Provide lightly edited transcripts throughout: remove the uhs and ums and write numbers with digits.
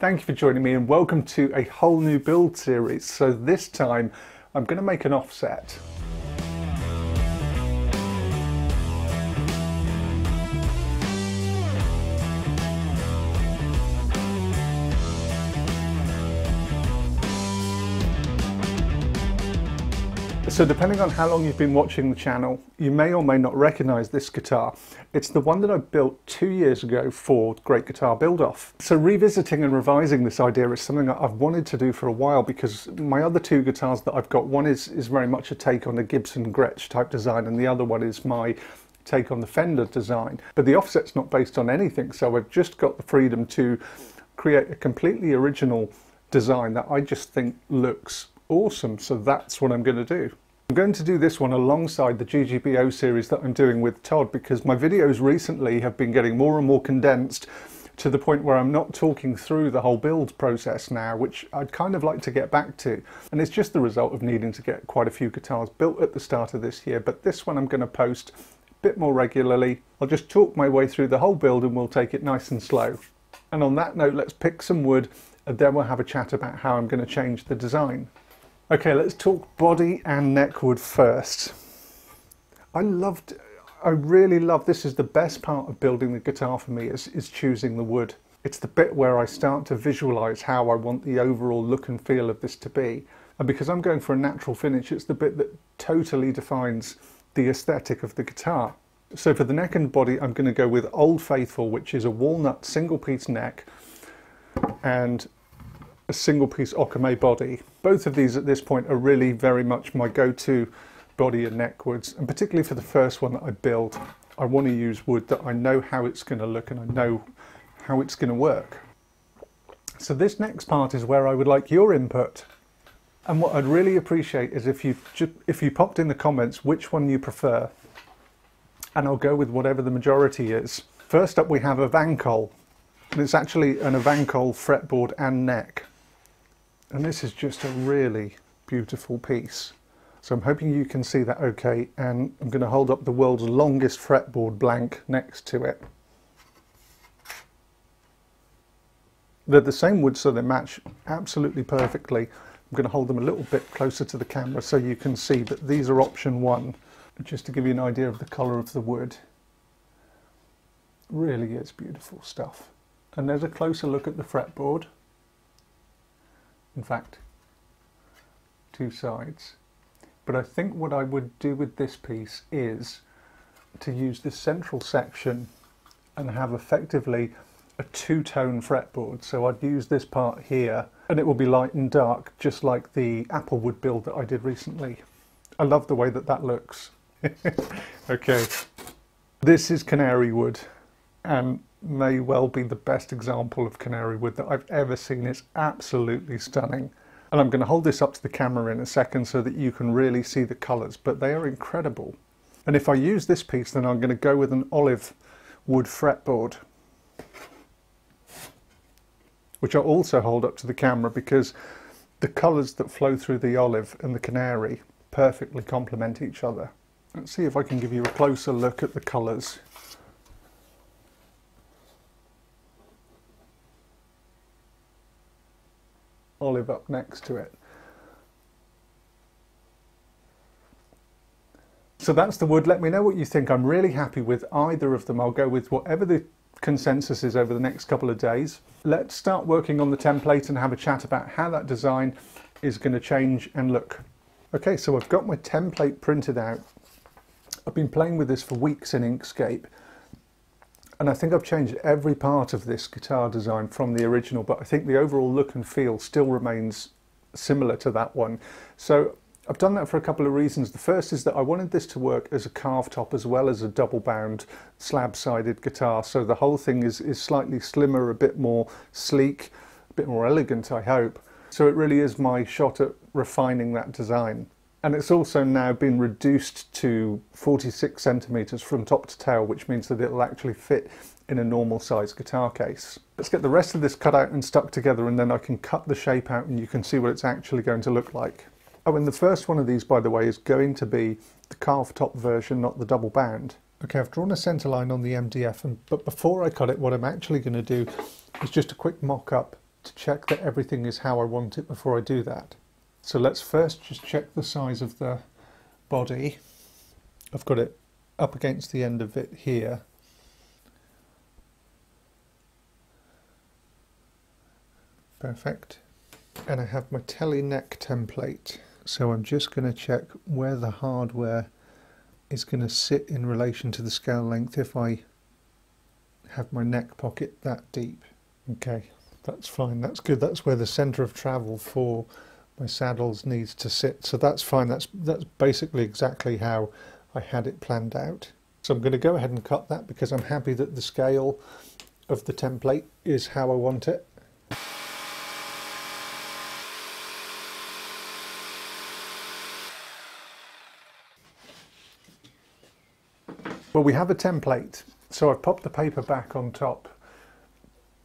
Thank you for joining me and welcome to a whole new build series. So this time I'm going to make an offset. So depending on how long you've been watching the channel, you may or may not recognise this guitar. It's the one that I built 2 years ago for Great Guitar Build Off. So revisiting and revising this idea is something that I've wanted to do for a while, because my other two guitars that I've got, one is very much a take on the Gibson Gretsch type design, and the other one is my take on the Fender design. But the offset's not based on anything, so I've just got the freedom to create a completely original design that I just think looks awesome. So that's what I'm going to do. I'm going to do this one alongside the GGBO series that I'm doing with Todd, because my videos recently have been getting more and more condensed to the point where I'm not talking through the whole build process now, which I'd kind of like to get back to. And it's just the result of needing to get quite a few guitars built at the start of this year. But this one I'm going to post a bit more regularly. I'll just talk my way through the whole build and we'll take it nice and slow. And on that note, let's pick some wood and then we'll have a chat about how I'm going to change the design. Okay, let's talk body and neck wood first. I really love, this is the best part of building the guitar for me, is choosing the wood. It's the bit where I start to visualize how I want the overall look and feel of this to be. And because I'm going for a natural finish, it's the bit that totally defines the aesthetic of the guitar. So for the neck and body, I'm going to go with Old Faithful, which is a walnut single piece neck and a single piece Okame body. Both of these at this point are really very much my go-to body and neck woods, and particularly for the first one that I build, I want to use wood that I know how it's going to look and I know how it's going to work. So this next part is where I would like your input, and what I'd really appreciate is if you popped in the comments which one you prefer, and I'll go with whatever the majority is. First up we have a Vancol, and it's actually an Vancol fretboard and neck. And this is just a really beautiful piece. So I'm hoping you can see that okay, and I'm going to hold up the world's longest fretboard blank next to it. They're the same wood, so they match absolutely perfectly. I'm going to hold them a little bit closer to the camera so you can see that these are option 1, just to give you an idea of the colour of the wood. Really is beautiful stuff. And there's a closer look at the fretboard. In fact, 2 sides. But I think what I would do with this piece is to use this central section and have effectively a 2-tone fretboard. So I'd use this part here and it will be light and dark, just like the Applewood build that I did recently. I love the way that that looks. Okay, this is canary wood and may well be the best example of canary wood that I've ever seen. It's absolutely stunning. And I'm going to hold this up to the camera in a second so that you can really see the colours, but they are incredible. And if I use this piece, then I'm going to go with an olive wood fretboard, which I'll also hold up to the camera because the colours that flow through the olive and the canary perfectly complement each other. Let's see if I can give you a closer look at the colours. Olive up next to it. So that's the wood. Let me know what you think. I'm really happy with either of them. I'll go with whatever the consensus is over the next couple of days. Let's start working on the template and have a chat about how that design is going to change and look. Okay, so I've got my template printed out. I've been playing with this for weeks in Inkscape, and I think I've changed every part of this guitar design from the original, but I think the overall look and feel still remains similar to that one. So I've done that for a couple of reasons. The first is that I wanted this to work as a carved top as well as a double bound slab-sided guitar. So the whole thing is slightly slimmer, a bit more sleek, a bit more elegant, I hope. So it really is my shot at refining that design. And it's also now been reduced to 46 centimeters from top to tail, which means that it'll actually fit in a normal size guitar case. Let's get the rest of this cut out and stuck together, and then I can cut the shape out and you can see what it's actually going to look like. Oh, and the first one of these, by the way, is going to be the carved top version, not the double bound. Okay, I've drawn a centre line on the MDF, but before I cut it, what I'm actually going to do is just a quick mock-up to check that everything is how I want it before I do that. So let's first just check the size of the body. I've got it up against the end of it here. Perfect. And I have my telly neck template. So I'm just going to check where the hardware is going to sit in relation to the scale length if I have my neck pocket that deep. Okay, that's fine, that's good. That's where the center of travel for my saddles needs to sit. So that's fine, that's basically exactly how I had it planned out. So I'm going to go ahead and cut that because I'm happy that the scale of the template is how I want it. Well, we have a template, so I've popped the paper back on top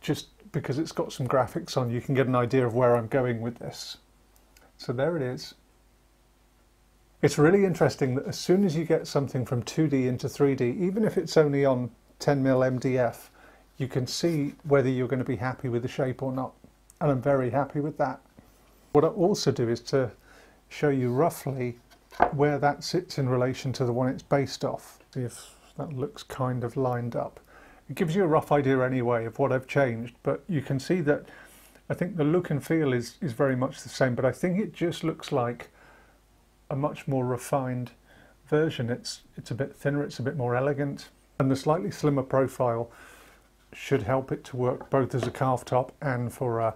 just because it's got some graphics on. You can get an idea of where I'm going with this. So there it is. It's really interesting that as soon as you get something from 2D into 3D, even if it's only on 10mm MDF, you can see whether you're going to be happy with the shape or not. And I'm very happy with that. What I also do is to show you roughly where that sits in relation to the one it's based off. See if that looks kind of lined up. It gives you a rough idea anyway of what I've changed, but you can see that I think the look and feel is very much the same, but I think it just looks like a much more refined version. It's a bit thinner, it's a bit more elegant, and the slightly slimmer profile should help it to work both as a carved top and for a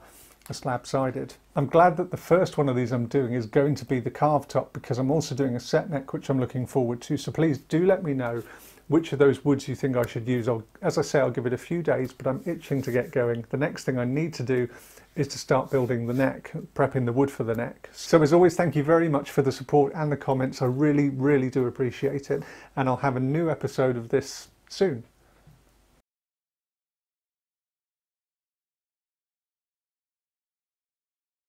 slab-sided. I'm glad that the first one of these I'm doing is going to be the carved top because I'm also doing a set neck which I'm looking forward to, so please do let me know which of those woods you think I should use. As I say, I'll give it a few days, but I'm itching to get going. The next thing I need to do is to start building the neck, prepping the wood for the neck. So as always, thank you very much for the support and the comments. I really, really do appreciate it. And I'll have a new episode of this soon.